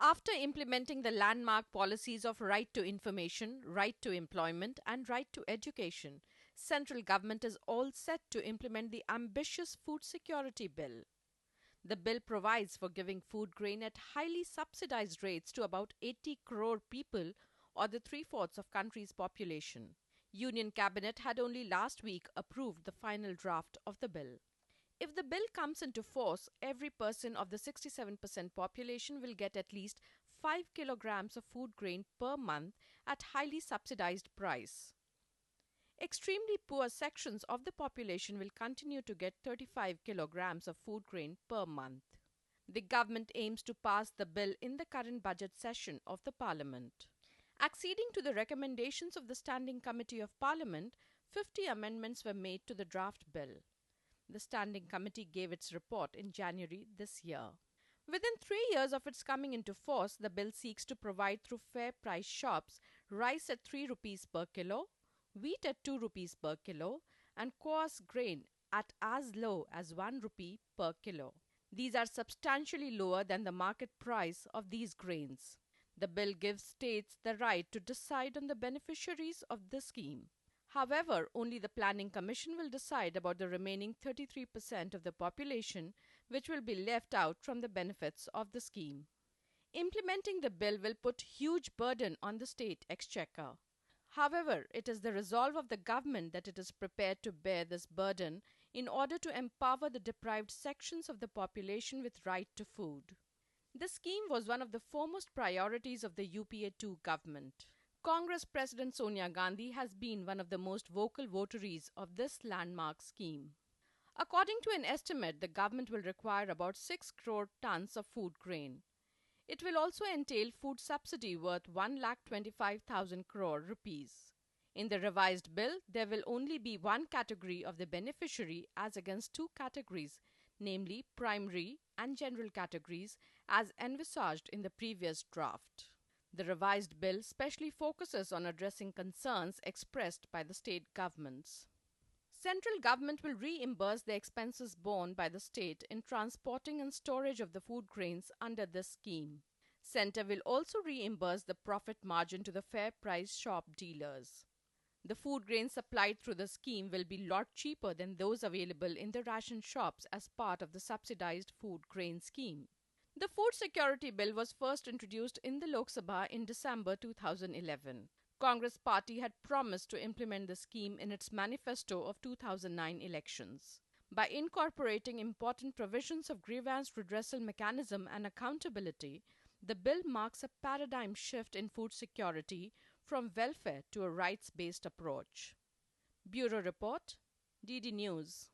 After implementing the landmark policies of right to information, right to employment, and right to education, central government is all set to implement the ambitious Food Security Bill. The bill provides for giving food grain at highly subsidized rates to about 80 crore people, or the three-fourths of country's population. Union Cabinet had only last week approved the final draft of the bill. If the bill comes into force, every person of the 67% population will get at least 5 kilograms of food grain per month at highly subsidized price. Extremely poor sections of the population will continue to get 35 kilograms of food grain per month. The government aims to pass the bill in the current budget session of the Parliament. Acceding to the recommendations of the Standing Committee of Parliament, 50 amendments were made to the draft bill. The Standing Committee gave its report in January this year. Within 3 years of its coming into force, the bill seeks to provide through fair price shops rice at 3 rupees per kilo, wheat at 2 rupees per kilo, and coarse grain at as low as 1 rupee per kilo. These are substantially lower than the market price of these grains. The bill gives states the right to decide on the beneficiaries of the scheme. However, only the Planning Commission will decide about the remaining 33% of the population which will be left out from the benefits of the scheme. Implementing the bill will put huge burden on the state exchequer. However, it is the resolve of the government that it is prepared to bear this burden in order to empower the deprived sections of the population with right to food. The scheme was one of the foremost priorities of the UPA-II government. Congress President Sonia Gandhi has been one of the most vocal votaries of this landmark scheme. According to an estimate, the government will require about 6 crore tons of food grain. It will also entail food subsidy worth 1,25,000 crore rupees. In the revised bill, there will only be one category of the beneficiary as against two categories, namely primary and general categories, as envisaged in the previous draft. The revised bill specially focuses on addressing concerns expressed by the state governments. Central government will reimburse the expenses borne by the state in transporting and storage of the food grains under this scheme. Centre will also reimburse the profit margin to the fair price shop dealers. The food grains supplied through the scheme will be lot cheaper than those available in the ration shops as part of the subsidized food grain scheme. The Food Security Bill was first introduced in the Lok Sabha in December 2011. Congress party had promised to implement the scheme in its manifesto of 2009 elections. By incorporating important provisions of grievance redressal mechanism and accountability, the bill marks a paradigm shift in food security from welfare to a rights-based approach. Bureau Report, DD News.